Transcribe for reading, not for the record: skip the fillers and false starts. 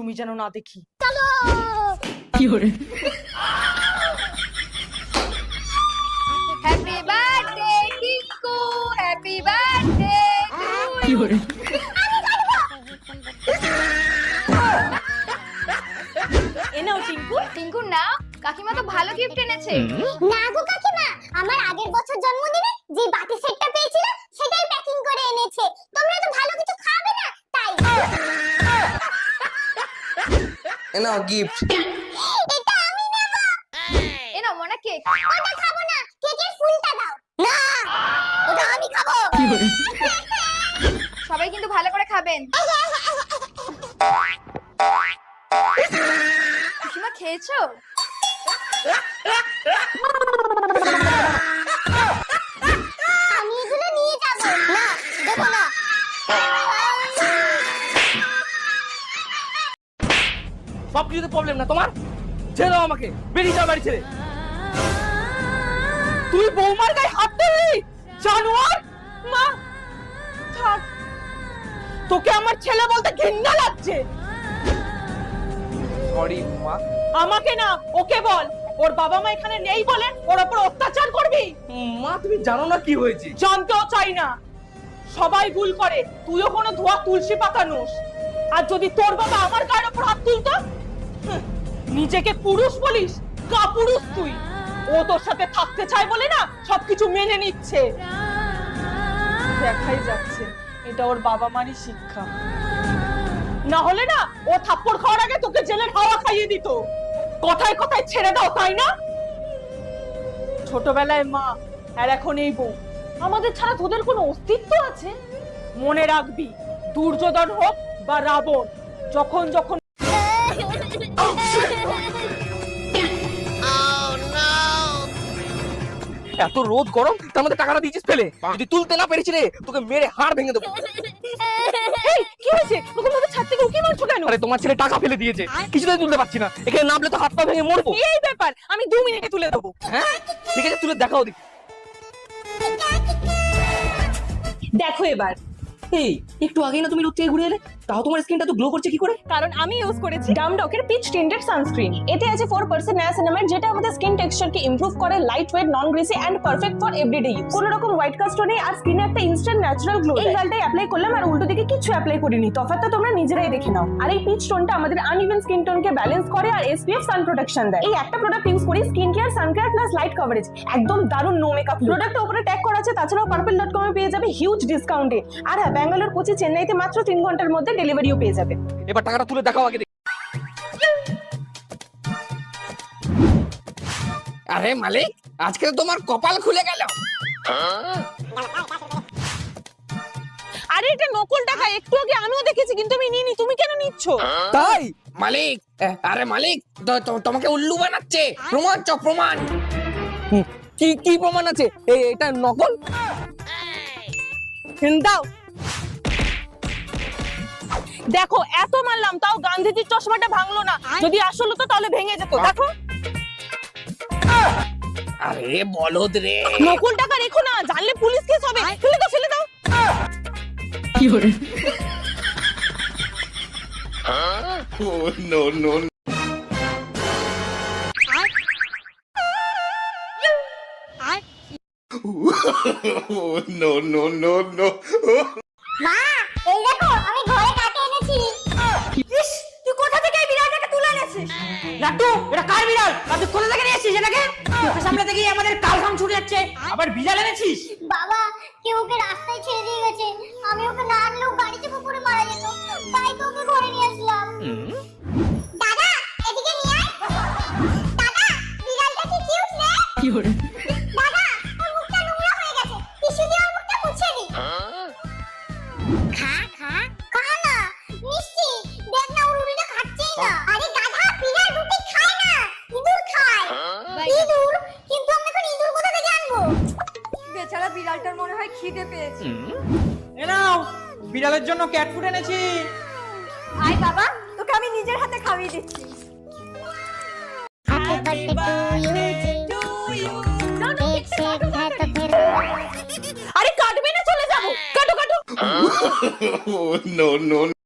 দুষ্টুমি যেন না দেখি। কি করে? Happy birthday Tinku, happy birthday. কি করে? এ নাও টিঙ্কু। টিঙ্কু না, কাকিমা তো ভালো গিফট এনেছে। না গো কাকিমা, আমার আগের বছর জন্মদিনে যে বাটি সেটটা পেয়েছিলাম সেটাই প্যাকিং করে এনেছে। তোমরা তো ভালো কিছু খাবে না তাই। এ নাও গিফট। এটা আমি নেব। এ নাও মোনা কেক। ওটা খাবো না, কেকের ফুলটা দাও। না, ওটা আমি খাবো। কি করে? সবাই কিন্তু ভালো করে খাবেন। কাকিমা খেয়েছো? আমি এগুলো নিয়ে যাব। না, দেবো না। সব কিছুতে প্রবলেম না তোমার? ছেড়ে দাও আমাকে, বেরিয়ে যাও বাড়ি ছেড়ে। তুই বৌমার গায়ে হাত দিলি জানোয়ার। মা থাক, তোকে আমার ছেলে বলতে ঘৃণা লাগছে। সরি মা। আমাকে না, ওকে বল। ওর বাবা মা এখানে নেই বলে ওর উপর অত্যাচার করবি? মা তুমি জানো না কি হয়েছে? জানতেও চাই না। সবাই ভুল করে, তুইও কোনো ধোয়া তুলসী পাতা নোস। আর যদি তোর বাবা আমার গায়ের উপর হাত তুলতো, নিজেকে পুরুষ বলিস? কাপুরুষ তুই। ও তোর সাথে থাকতে চায় বলে না সবকিছু মেনে নিচ্ছে। দেখাই যাচ্ছে এটা ওর বাবা মারই শিক্ষা। না হলে না ও থাপ্পড় খাওয়ার আগে তোকে জেলের হাওয়া খাইয়ে দিত। কথায় কথায় ছেড়ে দাও তাই না? ছোটবেলায় মা আর এখন এই বউ, আমাদের ছাড়া তোদের কোনো অস্তিত্ব আছে? মনে রাখবি, দুর্যোধন হোক বা রাবণ, যখন যখন এত রোদ গরম, তার মধ্যে টাকাটা দিয়েছিস ফেলে। যদি তুলতে না পেরেছি রে, তোকে মেরে হাড় ভেঙে দেবো। এই কি হয়েছে? ওরকম ভাবে ছাদ থেকে উকি মারছো কেন? আরে তোমার ছেলে টাকা ফেলে দিয়েছে, কিছুতেই তুলতে পারছি না। এখানে নামলে তো হাত পা ভেঙে মরবো। এই ব্যাপার, আমি 2 মিনিটে তুলে দেবো। হ্যাঁ ঠিক আছে, তুলে দেখাও দেখি। দেখো এবার। এই একটু আগেই না তুমি রোদ থেকে ঘুরে এলে, তাও তোমার স্কিনটা তো গ্লো করছে কি করে? কারণ আমি ইউজ করেছি ডামডকের পিচ টিন্টেড সানস্ক্রিন। এতে আছে 4% নায়াসিনামাইড, যেটা আমাদের স্কিন টেক্সচারকে ইমপ্রুভ করে, light weight, non greasy and perfect for everyday use. কোনো রকম হোয়াইট কাস্টও নেই আর স্কিনে একটা ইনস্ট্যান্ট ন্যাচারাল গ্লো। এই গালটাই অ্যাপ্লাই করলাম আর উল্টো দিকে কিছু অ্যাপ্লাই করিনি। তফাৎটা তোমরা নিজেরাই দেখে নাও। আর এই পিচ টোনটা আমাদের আনইভেন স্কিন টোনকে ব্যালেন্স করে আর SPF সান প্রোটেকশন দেয়। এই একটা প্রোডাক্ট ইউজ করি, স্কিন কেয়ার, সান কেয়ার প্লাস লাইট কভারেজ, একদম দারুণ নো মেকআপ। প্রোডাক্টটা উপরে ট্যাগ করা আছে, তাছাড়াও purple.com এ পেয়ে যাবে হিউজ ডিসকাউন্টে। আর হ্যাঁ, ব্যাঙ্গালোর, কোচি, চেন্নাইতে মাত্র 3 ঘন্টার মধ্যে ডেলিভারিও পেয়ে যাবে। এবার টাকাটা তুলে দেখাও আগে দেখি। আরে মালিক, আজকে তো তোমার কপাল খুলে গেল। আরে এটা নকল টাকা, একটু আগে আমিও দেখেছি কিন্তু আমি নিইনি। তুমি কেন নিচ্ছ? তাই মালিক, আরে মালিক তোমাকে উল্লু বানাচ্ছে। প্রমাণ চাও, প্রমাণ। কি কি প্রমাণ আছে? এটা নকল। দাও। দেখো এত মারলাম তাও গান্ধীজির চশমাটা ভাঙলো না। যদি আসল হতো তাহলে ভেঙে যেত। দেখো। আরে বলদ রে। নকল টাকা রেখো না, জানলে পুলিশ কেস হবে। ফেলে দাও, ফেলে দাও। কি করে? Oh, no, no, no. Oh, no, no, no, no. মা, এই দেখো আমি ঘরে কাকে এনেছি। ইস, তুই কোথা থেকে এই বিড়ালটাকে তুলে এনেছিস? লাট্টু, এটা কার বিড়াল? তুই কোথা থেকে নিয়ে এসেছিস এটাকে? তোকে সামলাতে গিয়ে আমাদের কালঘাম ছুটে যাচ্ছে, আবার বিড়াল এনেছিস? বাবা, কেউ ওকে রাস্তায় ছেড়ে দিয়ে গেছে। আমি ওকে না আনলেও গাড়িতে পুকুরে মারা যেত, তাই তো ওকে ঘরে নিয়ে আসলাম। দাদা, এদিকে নিয়ে আয়। দাদা, বিড়ালটা কি কিউট না? কি করে? দাদা, ওর মুখটা নোংরা হয়ে গেছে, টিস্যু দিয়ে ওর মুখটা মুছে দি। খা খা খা না, মিষ্টি। দেখ না, ওর উড়িটা খাচ্ছেই না। আরে গাধা, বিড়াল রুটি খায় না, ইঁদুর খায়। ইঁদুর? কিন্তু আমি এখন ইঁদুর কোথা থেকে আনবো? বেচারা বিড়ালটার মনে হয় খিদে পেয়েছে। এ নাও, বিড়ালের জন্য ক্যাট ফুড এনেছি। আয় বাবা, তোকে আমি নিজের হাতে খাইয়ে দিচ্ছি। Happy birthday to you. Cake se khato phir. আরে কাটবে না, চলে যাবো। কাটো কাটো। Oh, no, no, no.